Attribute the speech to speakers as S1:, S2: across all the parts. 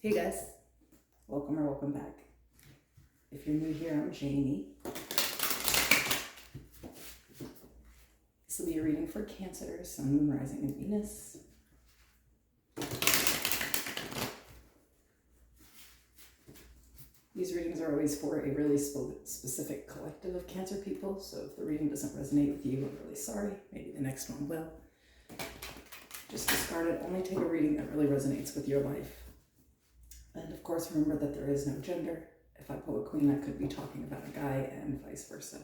S1: Hey guys, welcome or welcome back. If you're new here, I'm Jamie. This will be a reading for Cancer, Sun, Moon, Rising, and Venus. These readings are always for a really specific collective of Cancer people, so if the reading doesn't resonate with you, I'm really sorry. Maybe the next one will. Just discard it. Only take a reading that really resonates with your life. And of course, remember that there is no gender. If I pull a queen, I could be talking about a guy and vice versa.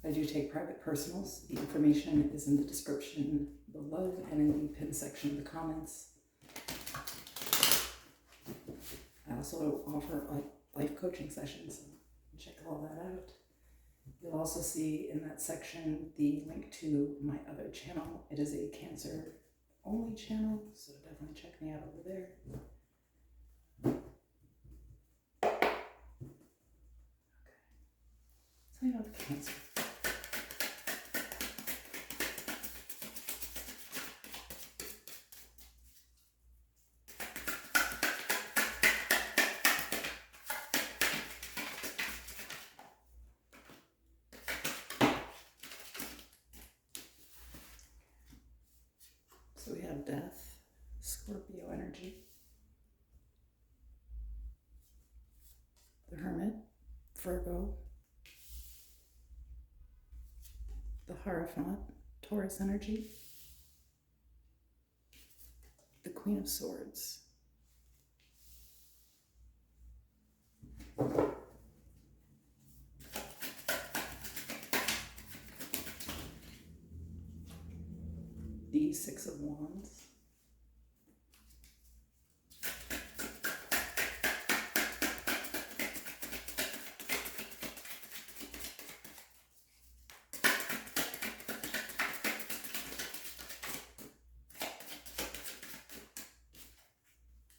S1: I do take private personals. The information is in the description below and in the pin section of the comments. I also offer life coaching sessions. Check all that out. You'll also see in that section the link to my other channel. It is a Cancer only channel, so definitely check me out over there. Okay. Tell you about Cancer. So we have Death, Scorpio energy, the Hermit, Virgo, the Hierophant, Taurus energy, the Queen of Swords, the Six of Wands,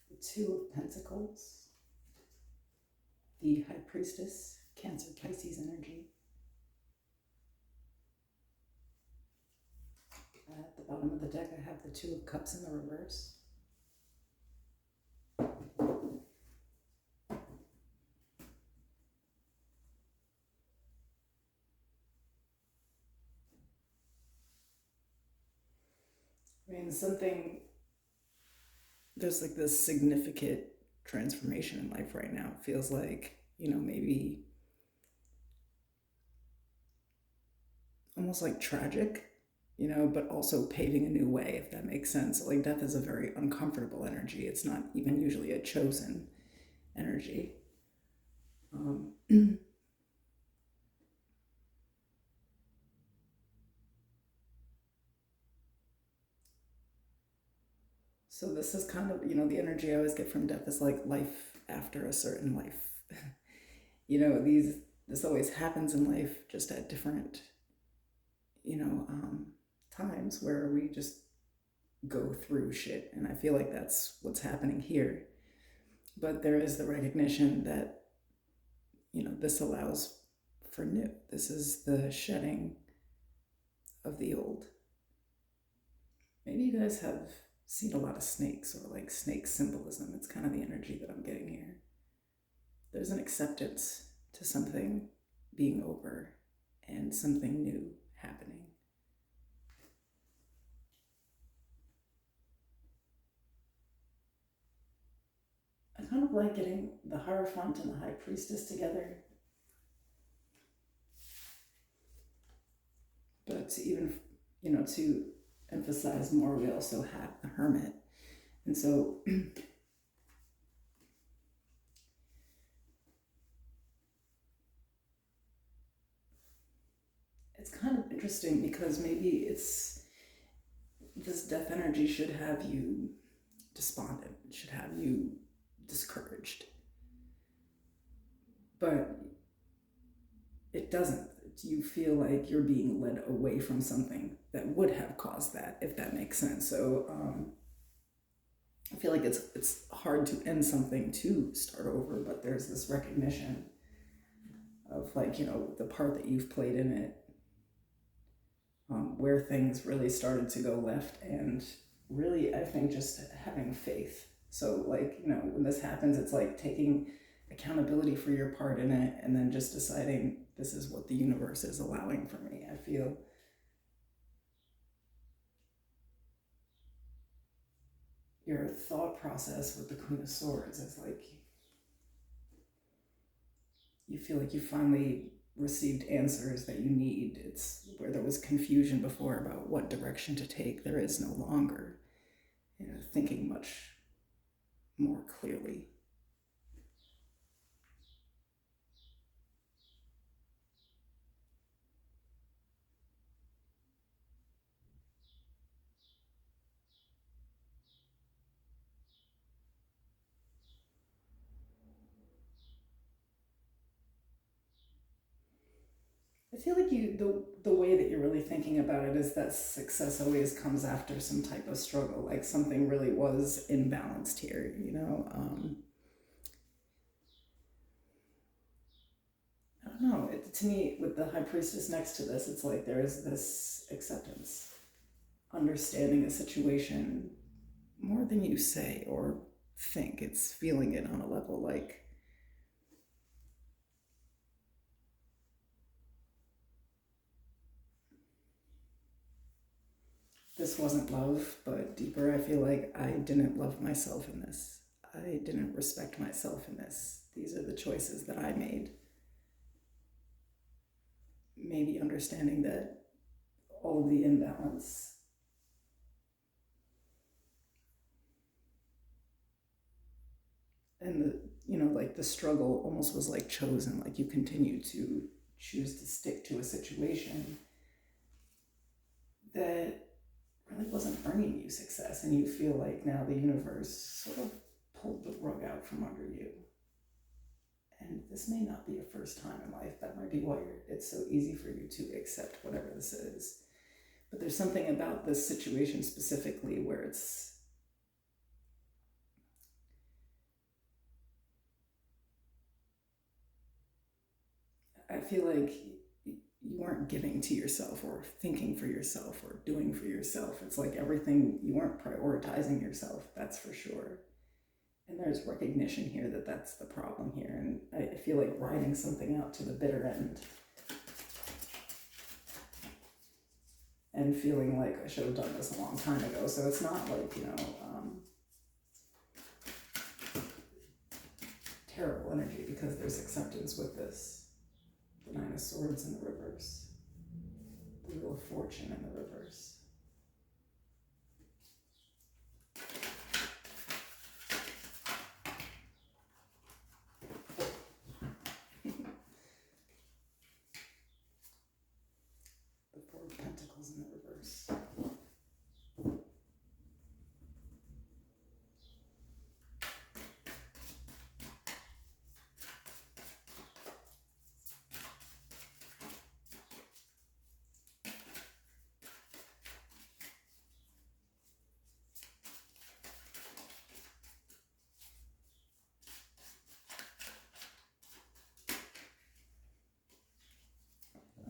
S1: the Two of Pentacles, the High Priestess, Cancer, Pisces energy. At the bottom of the deck, I have the Two of Cups in the reverse. I mean, there's like this significant transformation in life right now. It feels like, maybe almost like tragic, but also paving a new way, if that makes sense. Like death is a very uncomfortable energy. It's not even usually a chosen energy. So this is kind of, the energy I always get from death is like life after a certain life. This always happens in life, just at different, times where we just go through shit. And I feel like that's what's happening here. But there is the recognition that, this allows for new. This is the shedding of the old. Maybe you guys have seen a lot of snakes or like snake symbolism. It's kind of the energy that I'm getting here. There's an acceptance to something being over and something new happening. I kind of like getting the Hierophant and the High Priestess together. But to even, to emphasize more, we also have the Hermit. And so it's kind of interesting because maybe this death energy should have you despondent, should have you discouraged. But it doesn't. You feel like you're being led away from something that would have caused that, if that makes sense. So I feel like it's hard to end something to start over, but there's this recognition of like, the part that you've played in it, where things really started to go left, and really, I think, just having faith. So, like, when this happens, it's like taking accountability for your part in it and then just deciding this is what the universe is allowing for me. I feel your thought process with the Queen of Swords is like you feel like you finally received answers that you need. It's where there was confusion before about what direction to take, there is no longer. Thinking much more clearly. I feel like the way that you're really thinking about it is that success always comes after some type of struggle, like something really was imbalanced here. I don't know. To me, with the High Priestess next to this, it's like there is this acceptance, understanding a situation more than you say or think. It's feeling it on a level like this wasn't love, but deeper, I feel like I didn't love myself in this. I didn't respect myself in this. These are the choices that I made. Maybe understanding that all of the imbalance and like the struggle almost was like chosen, like you continue to choose to stick to a situation that really wasn't earning you success, and you feel like now the universe sort of pulled the rug out from under you. And this may not be a first time in life. That might be why it's so easy for you to accept whatever this is. But there's something about this situation specifically where I feel like you weren't giving to yourself or thinking for yourself or doing for yourself. It's like everything, you weren't prioritizing yourself, that's for sure. And there's recognition here that that's the problem here. And I feel like riding something out to the bitter end and feeling like I should have done this a long time ago. So it's not like, terrible energy, because there's acceptance with this. The Nine of Swords in the reverse. The Wheel of Fortune in the reverse. The Four of Pentacles in the reverse.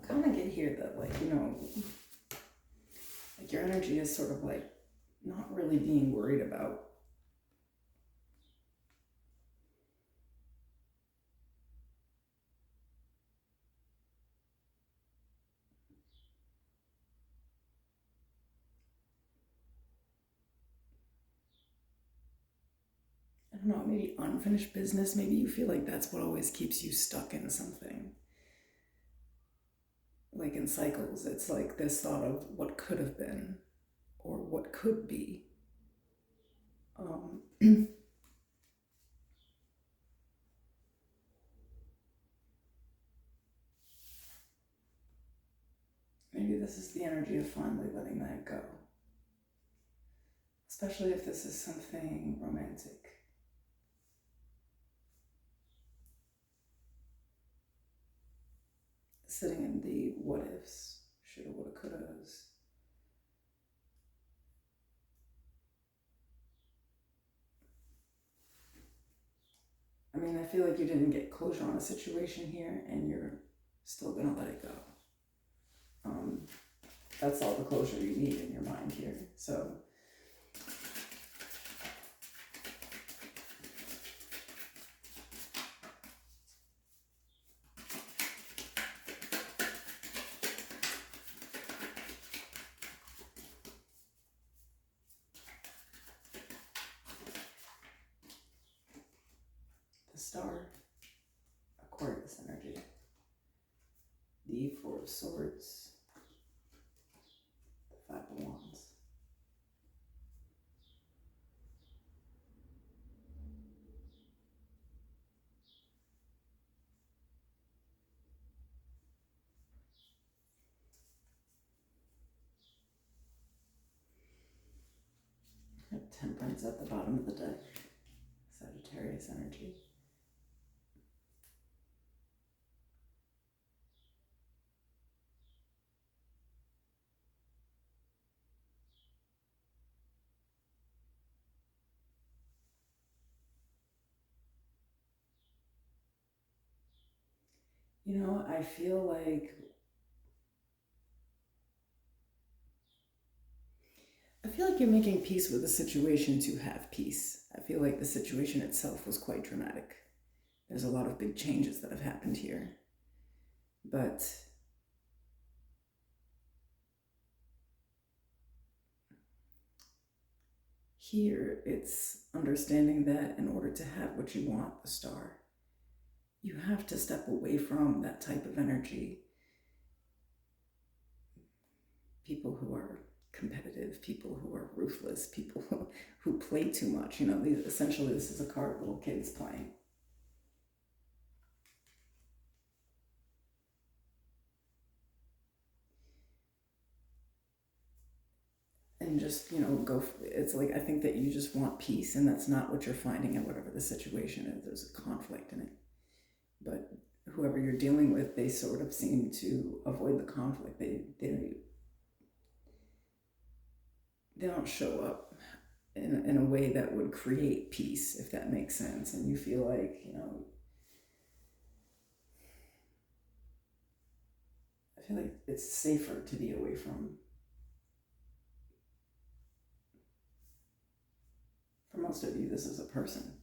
S1: Kind of get here that, like, like your energy is sort of like not really being worried about I don't know, maybe unfinished business. Maybe you feel like that's what always keeps you stuck in something. Like in cycles, it's like this thought of what could have been or what could be. Maybe this is the energy of finally letting that go. Especially if this is something romantic. Sitting in the what ifs, shoulda, woulda, couldas. I mean, I feel like you didn't get closure on a situation here, and you're still gonna let it go. That's all the closure you need in your mind here. So Star, Aquarius energy, the Four of Swords, the Five of Wands. Temperance at the bottom of the deck, Sagittarius energy. You know, I feel like you're making peace with the situation to have peace. I feel like the situation itself was quite dramatic. There's a lot of big changes that have happened here. But here it's understanding that in order to have what you want, the Star, you have to step away from that type of energy. People who are competitive, people who are ruthless, people who play too much. You know, essentially this is a card of little kids playing. And just, you know, it's like, I think that you just want peace, and that's not what you're finding in whatever the situation is. There's a conflict in it. But whoever you're dealing with, they sort of seem to avoid the conflict. They don't show up in a way that would create peace, if that makes sense. And you feel like, you know, I feel like it's safer to be away from. For most of you, this is a person.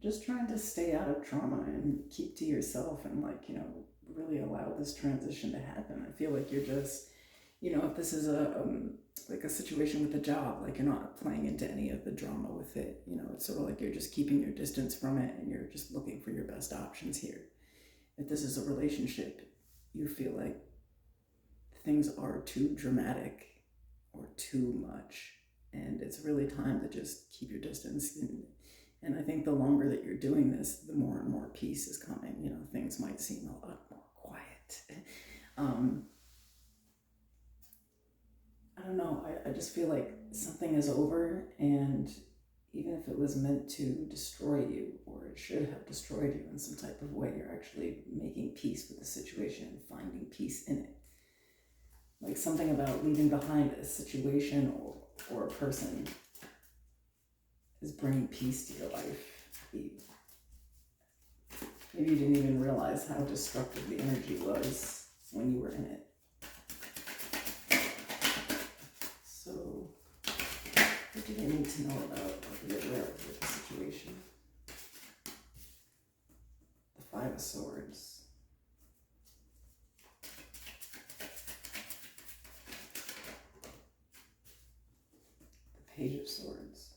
S1: Just trying to stay out of trauma and keep to yourself, and, like, you know, really allow this transition to happen. I feel like you're just, you know, if this is like a situation with a job, like, you're not playing into any of the drama with it. You know, it's sort of like you're just keeping your distance from it, and you're just looking for your best options here. If this is a relationship, you feel like things are too dramatic or too much, and it's really time to just keep your distance. And I think the longer that you're doing this, the more and more peace is coming. You know, things might seem a lot more quiet. I don't know. I just feel like something is over, and even if it was meant to destroy you, or it should have destroyed you in some type of way, you're actually making peace with the situation and finding peace in it. Like, something about leaving behind a situation or a person is bringing peace to your life. Maybe you didn't even realize how destructive the energy was when you were in it. So, what do they need to know about or be aware of with the situation? The Five of Swords. The Page of Swords.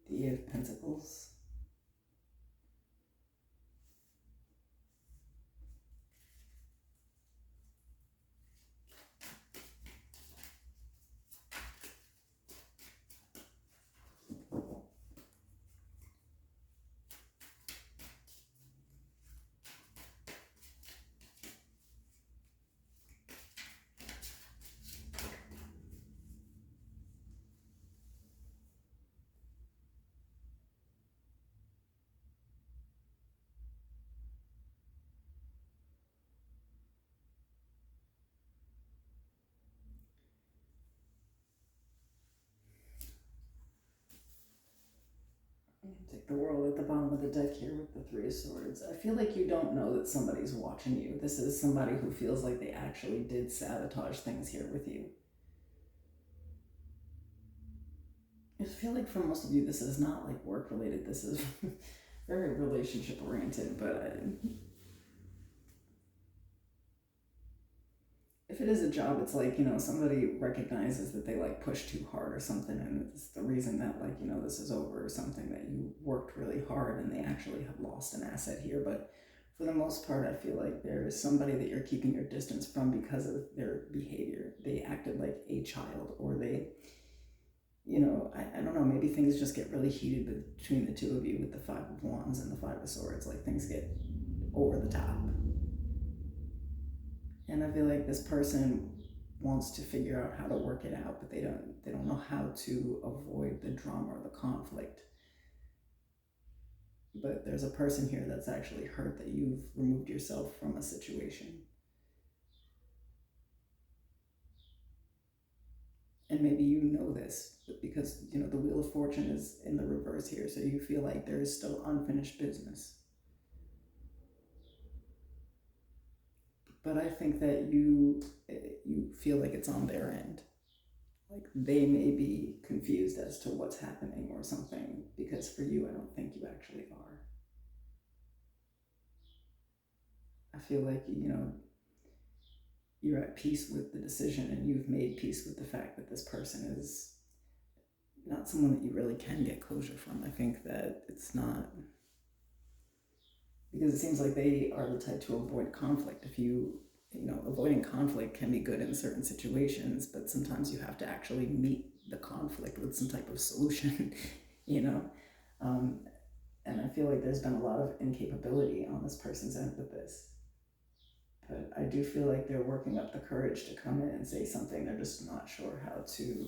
S1: The Eight of Pentacles. Take the world at the bottom of the deck here with the Three of Swords. I feel like you don't know that somebody's watching you. This is somebody who feels like they actually did sabotage things here with you. I feel like for most of you, this is not like work related. This is very relationship oriented, but if it is a job, it's like, somebody recognizes that they like push too hard or something, and it's the reason that like, this is over, or something that you worked really hard and they actually have lost an asset here. But for the most part, I feel like there is somebody that you're keeping your distance from because of their behavior. They acted like a child, or they, I don't know, maybe things just get really heated between the two of you with the Five of Wands and the Five of Swords. Like things get over the top. And I feel like this person wants to figure out how to work it out, but they don't know how to avoid the drama or the conflict. But there's a person here that's actually hurt that you've removed yourself from a situation. And maybe you know this because, the Wheel of Fortune is in the reverse here, so you feel like there is still unfinished business. But I think that you feel like it's on their end. Like they may be confused as to what's happening or something, because for you, I don't think you actually are. I feel like, you're at peace with the decision, and you've made peace with the fact that this person is not someone that you really can get closure from. I think that it's not, because it seems like they are the type to avoid conflict. If avoiding conflict can be good in certain situations, but sometimes you have to actually meet the conflict with some type of solution, and I feel like there's been a lot of incapability on this person's end with this. But I do feel like they're working up the courage to come in and say something. They're just not sure how to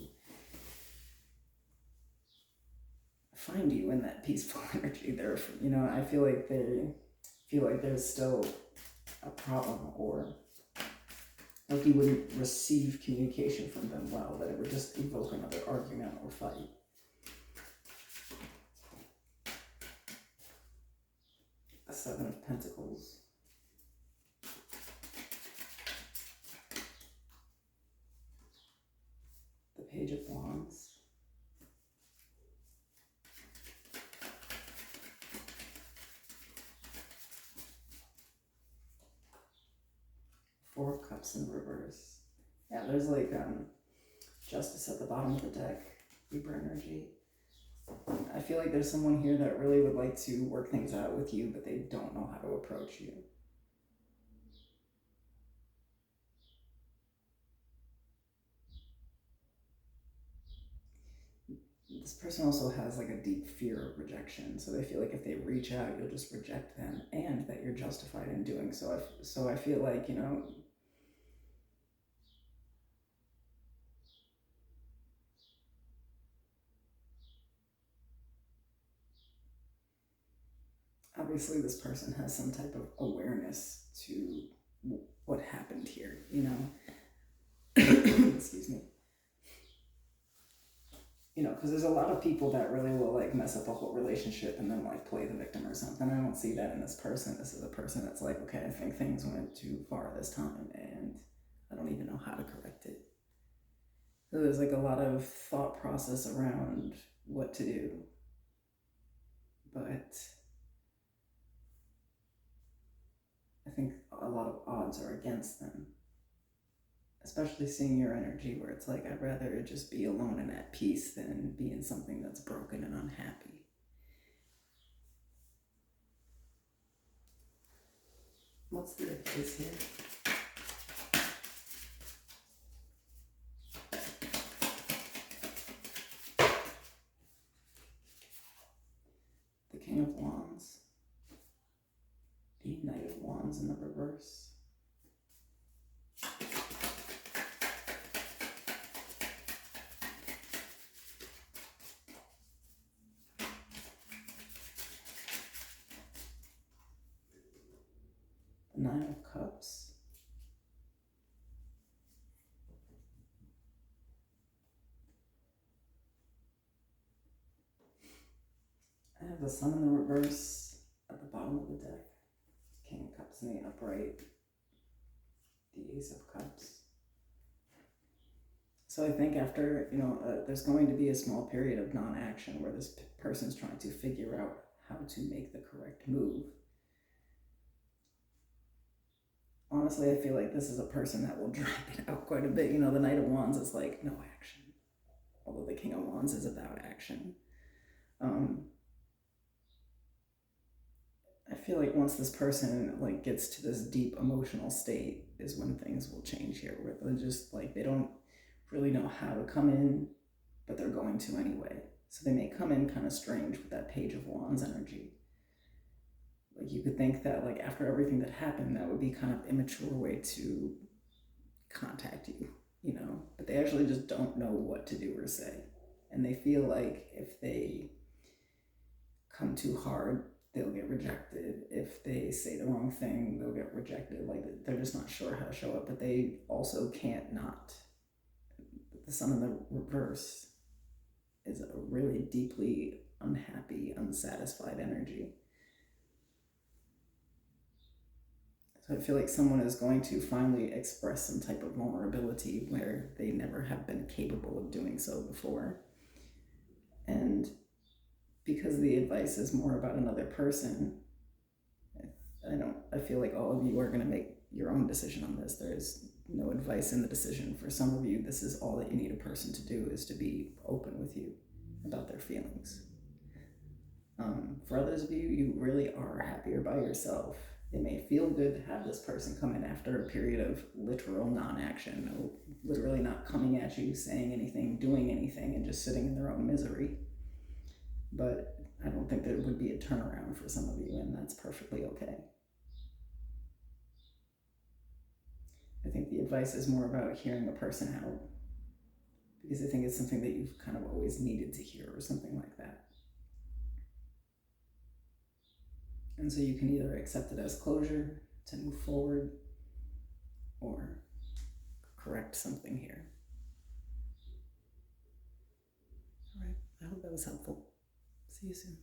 S1: find you in that peaceful energy. I feel like they feel like there's still a problem, or like you wouldn't receive communication from them well, that it would just evoke another argument or fight. The Seven of Pentacles. The Page of Wands. Four of Cups in reverse. Yeah, there's like Justice at the bottom of the deck. Libra energy. I feel like there's someone here that really would like to work things out with you, but they don't know how to approach you. This person also has like a deep fear of rejection, so they feel like if they reach out, you'll just reject them, and that you're justified in doing so. So I feel like, obviously this person has some type of awareness to what happened here, excuse me. Because there's a lot of people that really will like mess up a whole relationship and then like play the victim or something. I don't see that in this person. This is a person that's like, okay, I think things went too far this time and I don't even know how to correct it. So there's like a lot of thought process around what to do. But I think a lot of odds are against them. Especially seeing your energy where it's like, I'd rather just be alone and at peace than be in something that's broken and unhappy. What's the advice here? The King of Wands. The Knight of Wands in the reverse. The Nine of Cups. I have the Sun in the reverse at the bottom of the deck, King of Cups in the upright, the Ace of Cups. So I think after, there's going to be a small period of non-action where this person's trying to figure out how to make the correct move. Honestly, I feel like this is a person that will drag it out quite a bit. The Knight of Wands is like, no action. Although the King of Wands is about action. I feel like once this person gets to this deep emotional state is when things will change here, where they're just they don't really know how to come in, but they're going to anyway. So they may come in kind of strange with that Page of Wands energy. You could think that after everything that happened, that would be kind of immature way to contact you, but they actually just don't know what to do or say. And they feel like if they come too hard, they'll get rejected. If they say the wrong thing, they'll get rejected. They're just not sure how to show up, but they also can't not. The Sun in the reverse is a really deeply unhappy, unsatisfied energy. So I feel like someone is going to finally express some type of vulnerability where they never have been capable of doing so before. And because the advice is more about another person, I feel like all of you are going to make your own decision on this. There is no advice in the decision. For some of you, this is all that you need a person to do, is to be open with you about their feelings. For others of you, you really are happier by yourself. It may feel good to have this person come in after a period of literal non-action, literally not coming at you, saying anything, doing anything, and just sitting in their own misery. But I don't think there would be a turnaround for some of you, and that's perfectly okay. I think the advice is more about hearing a person out, because I think it's something that you've kind of always needed to hear or something like that. And so you can either accept it as closure to move forward or correct something here. All right, I hope that was helpful. See you soon.